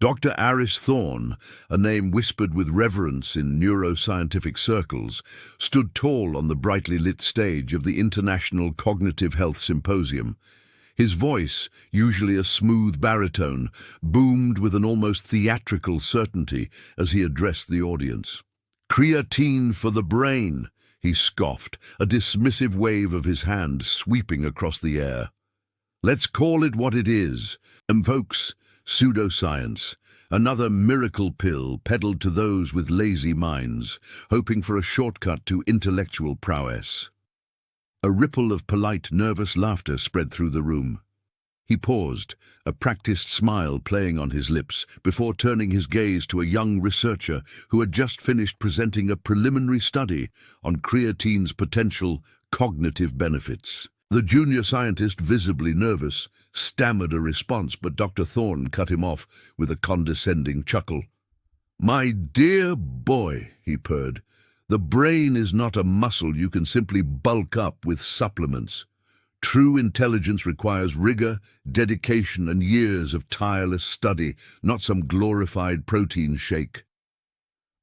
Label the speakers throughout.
Speaker 1: Dr. Aris Thorne, a name whispered with reverence in neuroscientific circles, stood tall on the brightly lit stage of the International Cognitive Health Symposium. His voice, usually a smooth baritone, boomed with an almost theatrical certainty as he addressed the audience. "Creatine for the brain," he scoffed, a dismissive wave of his hand sweeping across the air. "Let's call it what it is. Folks, pseudoscience, another miracle pill peddled to those with lazy minds, hoping for a shortcut to intellectual prowess." A ripple of polite, nervous laughter spread through the room. He paused, a practiced smile playing on his lips, before turning his gaze to a young researcher who had just finished presenting a preliminary study on creatine's potential cognitive benefits. The junior scientist, visibly nervous, stammered a response, but Dr. Thorne cut him off with a condescending chuckle. "My dear boy," he purred, "the brain is not a muscle you can simply bulk up with supplements. True intelligence requires rigor, dedication, and years of tireless study, not some glorified protein shake."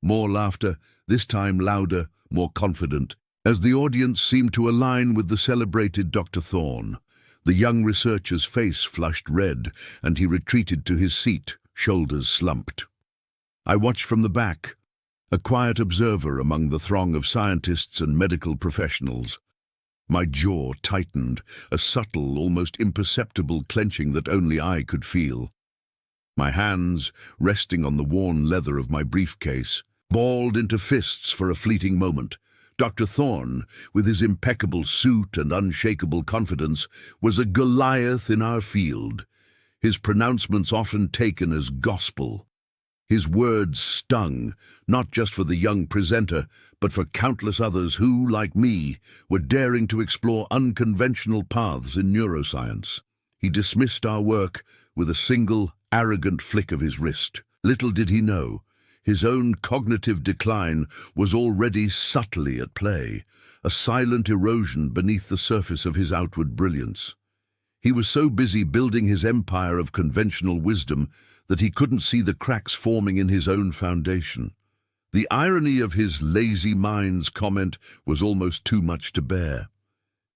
Speaker 1: More laughter, this time louder, more confident, as the audience seemed to align with the celebrated Dr. Thorne. The young researcher's face flushed red, and he retreated to his seat, shoulders slumped. I watched from the back, a quiet observer among the throng of scientists and medical professionals. My jaw tightened, a subtle, almost imperceptible clenching that only I could feel. My hands, resting on the worn leather of my briefcase, balled into fists for a fleeting moment. Dr. Thorne, with his impeccable suit and unshakable confidence, was a Goliath in our field, his pronouncements often taken as gospel. His words stung, not just for the young presenter, but for countless others who, like me, were daring to explore unconventional paths in neuroscience. He dismissed our work with a single, arrogant flick of his wrist. Little did he know, his own cognitive decline was already subtly at play, a silent erosion beneath the surface of his outward brilliance. He was so busy building his empire of conventional wisdom that he couldn't see the cracks forming in his own foundation. The irony of his lazy mind's comment was almost too much to bear.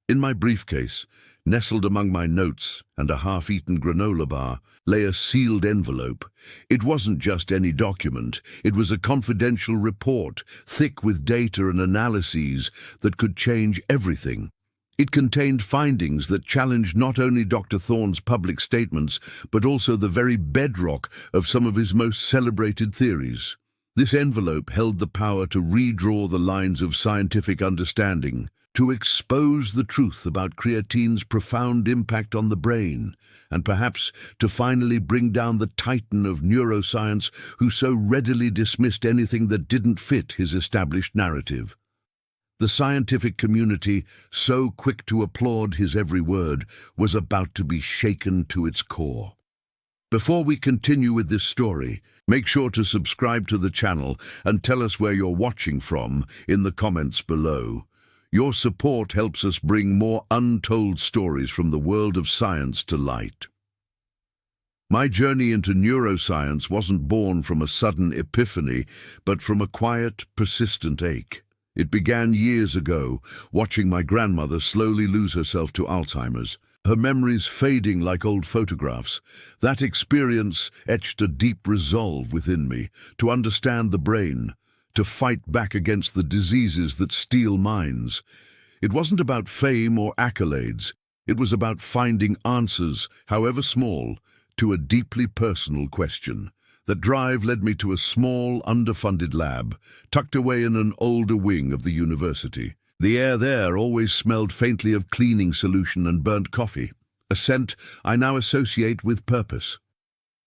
Speaker 1: In my briefcase, nestled among my notes and a half-eaten granola bar, lay a sealed envelope. It wasn't just any document, it was a confidential report, thick with data and analyses that could change everything. It contained findings that challenged not only Dr. Thorne's public statements, but also the very bedrock of some of his most celebrated theories. This envelope held the power to redraw the lines of scientific understanding, to expose the truth about creatine's profound impact on the brain, and perhaps to finally bring down the titan of neuroscience who so readily dismissed anything that didn't fit his established narrative. The scientific community, so quick to applaud his every word, was about to be shaken to its core. Before we continue with this story, make sure to subscribe to the channel and tell us where you're watching from in the comments below. Your support helps us bring more untold stories from the world of science to light. My journey into neuroscience wasn't born from a sudden epiphany, but from a quiet, persistent ache. It began years ago, watching my grandmother slowly lose herself to Alzheimer's, her memories fading like old photographs. That experience etched a deep resolve within me to understand the brain, to fight back against the diseases that steal minds. It wasn't about fame or accolades. It was about finding answers, however small, to a deeply personal question. That drive led me to a small, underfunded lab, tucked away in an older wing of the university. The air there always smelled faintly of cleaning solution and burnt coffee, a scent I now associate with purpose.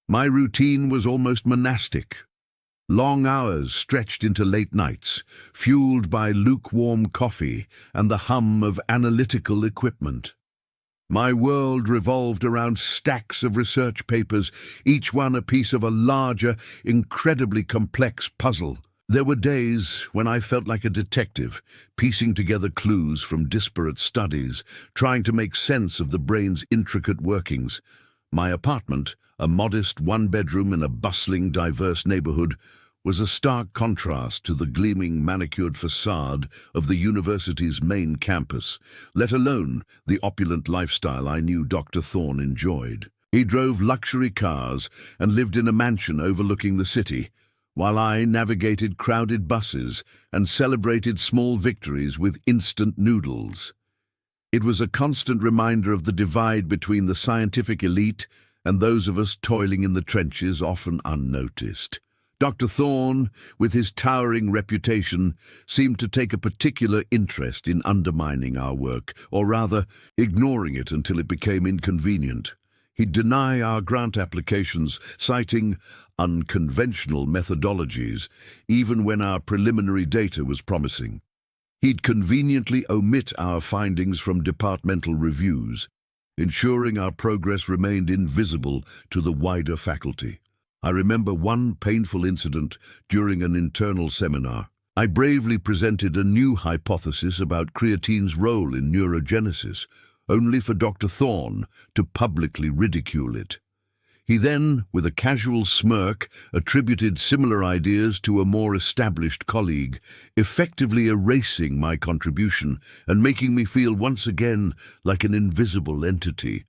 Speaker 1: My routine was almost monastic. Long hours stretched into late nights, fueled by lukewarm coffee and the hum of analytical equipment. My world revolved around stacks of research papers, each one a piece of a larger, incredibly complex puzzle. There were days when I felt like a detective, piecing together clues from disparate studies, trying to make sense of the brain's intricate workings. My apartment, a modest one-bedroom in a bustling, diverse neighborhood, was a stark contrast to the gleaming, manicured facade of the university's main campus, let alone the opulent lifestyle I knew Dr. Thorne enjoyed. He drove luxury cars and lived in a mansion overlooking the city, while I navigated crowded buses and celebrated small victories with instant noodles. It was a constant reminder of the divide between the scientific elite and those of us toiling in the trenches, often unnoticed. Dr. Thorne, with his towering reputation, seemed to take a particular interest in undermining our work, or rather, ignoring it until it became inconvenient. He'd deny our grant applications, citing unconventional methodologies, even when our preliminary data was promising. He'd conveniently omit our findings from departmental reviews, ensuring our progress remained invisible to the wider faculty. I remember one painful incident during an internal seminar. I bravely presented a new hypothesis about creatine's role in neurogenesis, only for Dr. Thorne to publicly ridicule it. He then, with a casual smirk, attributed similar ideas to a more established colleague, effectively erasing my contribution and making me feel once again like an invisible entity.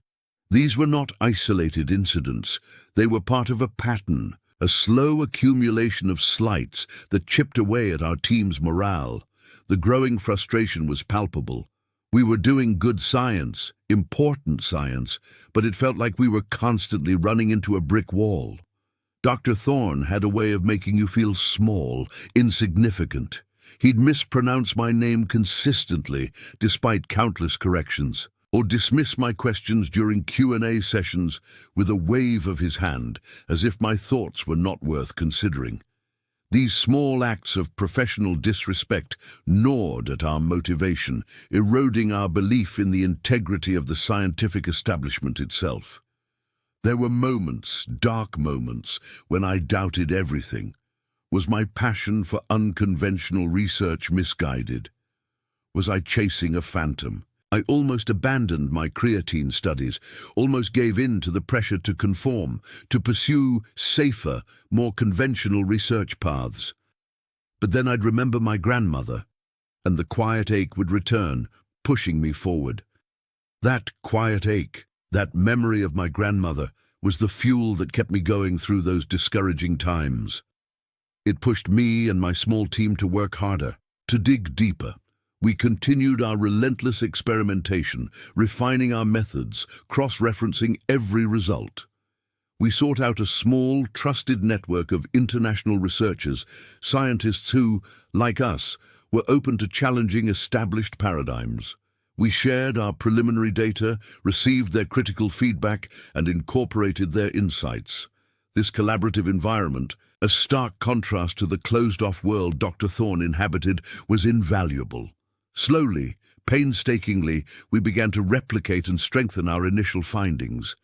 Speaker 1: These were not isolated incidents. They were part of a pattern, a slow accumulation of slights that chipped away at our team's morale. The growing frustration was palpable. We were doing good science, important science, but it felt like we were constantly running into a brick wall. Dr. Thorne had a way of making you feel small, insignificant. He'd mispronounce my name consistently, despite countless corrections, or dismiss my questions during Q&A sessions with a wave of his hand, as if my thoughts were not worth considering. These small acts of professional disrespect gnawed at our motivation, eroding our belief in the integrity of the scientific establishment itself. There were moments, dark moments, when I doubted everything. Was my passion for unconventional research misguided? Was I chasing a phantom? I almost abandoned my creatine studies, almost gave in to the pressure to conform, to pursue safer, more conventional research paths. But then I'd remember my grandmother, and the quiet ache would return, pushing me forward. That quiet ache, that memory of my grandmother, was the fuel that kept me going through those discouraging times. It pushed me and my small team to work harder, to dig deeper. We continued our relentless experimentation, refining our methods, cross-referencing every result. We sought out a small, trusted network of international researchers, scientists who, like us, were open to challenging established paradigms. We shared our preliminary data, received their critical feedback, and incorporated their insights. This collaborative environment, a stark contrast to the closed-off world Dr. Thorne inhabited, was invaluable. Slowly, painstakingly, we began to replicate and strengthen our initial findings.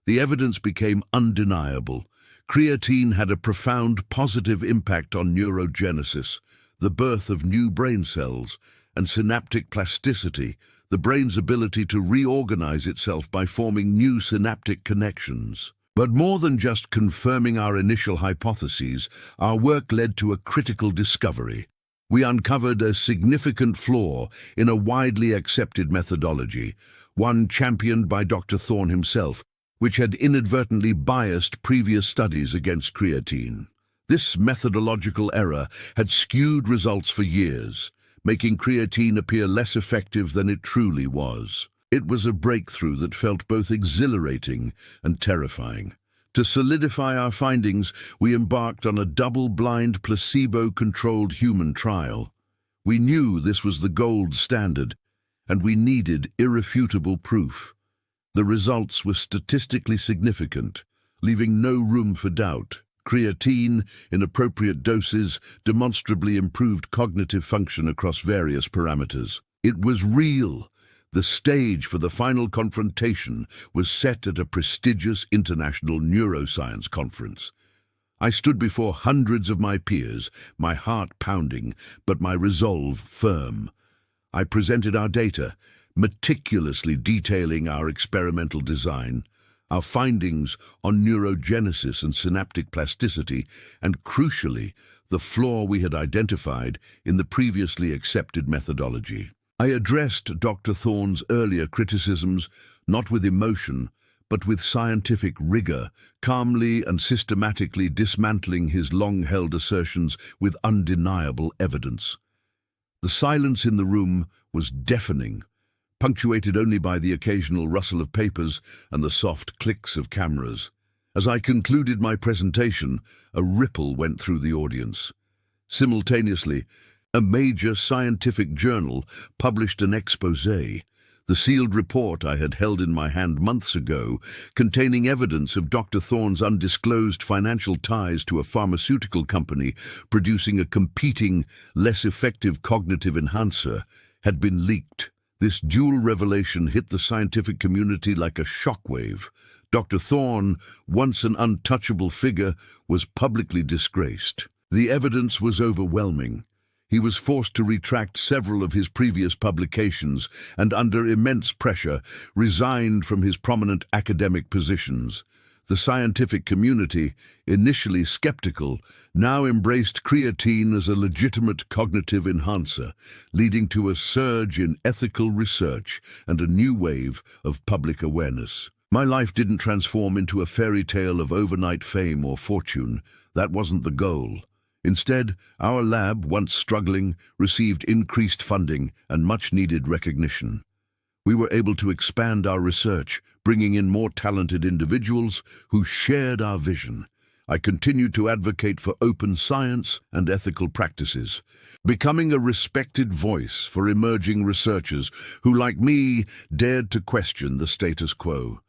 Speaker 1: The evidence became undeniable. Creatine had a profound positive impact on neurogenesis, the birth of new brain cells, and synaptic plasticity, the brain's ability to reorganize itself by forming new synaptic connections. But more than just confirming our initial hypotheses, our work led to a critical discovery. We uncovered a significant flaw in a widely accepted methodology, one championed by Dr. Thorne himself, which had inadvertently biased previous studies against creatine. This methodological error had skewed results for years, making creatine appear less effective than it truly was. It was a breakthrough that felt both exhilarating and terrifying. To solidify our findings, we embarked on a double-blind, placebo-controlled human trial. We knew this was the gold standard, and we needed irrefutable proof. The results were statistically significant, leaving no room for doubt. Creatine, in appropriate doses, demonstrably improved cognitive function across various parameters. It was real. The stage for the final confrontation was set at a prestigious international neuroscience conference. I stood before hundreds of my peers, my heart pounding, but my resolve firm. I presented our data, meticulously detailing our experimental design, our findings on neurogenesis and synaptic plasticity, and crucially, the flaw we had identified in the previously accepted methodology. I addressed Dr. Thorne's earlier criticisms not with emotion, but with scientific rigor, calmly and systematically dismantling his long-held assertions with undeniable evidence. The silence in the room was deafening, punctuated only by the occasional rustle of papers and the soft clicks of cameras. As I concluded my presentation, a ripple went through the audience. Simultaneously, a major scientific journal published an exposé, the sealed report I had held in my hand months ago, containing evidence of Dr. Thorne's undisclosed financial ties to a pharmaceutical company producing a competing, less effective cognitive enhancer, had been leaked. This dual revelation hit the scientific community like a shockwave. Dr. Thorne, once an untouchable figure, was publicly disgraced. The evidence was overwhelming. He was forced to retract several of his previous publications and, under immense pressure, resigned from his prominent academic positions. The scientific community, initially skeptical, now embraced creatine as a legitimate cognitive enhancer, leading to a surge in ethical research and a new wave of public awareness. My life didn't transform into a fairy tale of overnight fame or fortune. That wasn't the goal. Instead, our lab, once struggling, received increased funding and much-needed recognition. We were able to expand our research, bringing in more talented individuals who shared our vision. I continued to advocate for open science and ethical practices, becoming a respected voice for emerging researchers who, like me, dared to question the status quo.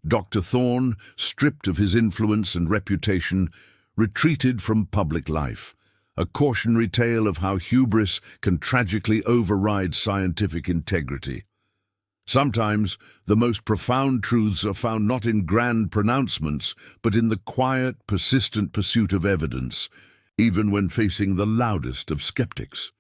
Speaker 1: Dr. Thorne, stripped of his influence and reputation, retreated from public life, a cautionary tale of how hubris can tragically override scientific integrity. Sometimes, the most profound truths are found not in grand pronouncements, but in the quiet, persistent pursuit of evidence, even when facing the loudest of skeptics.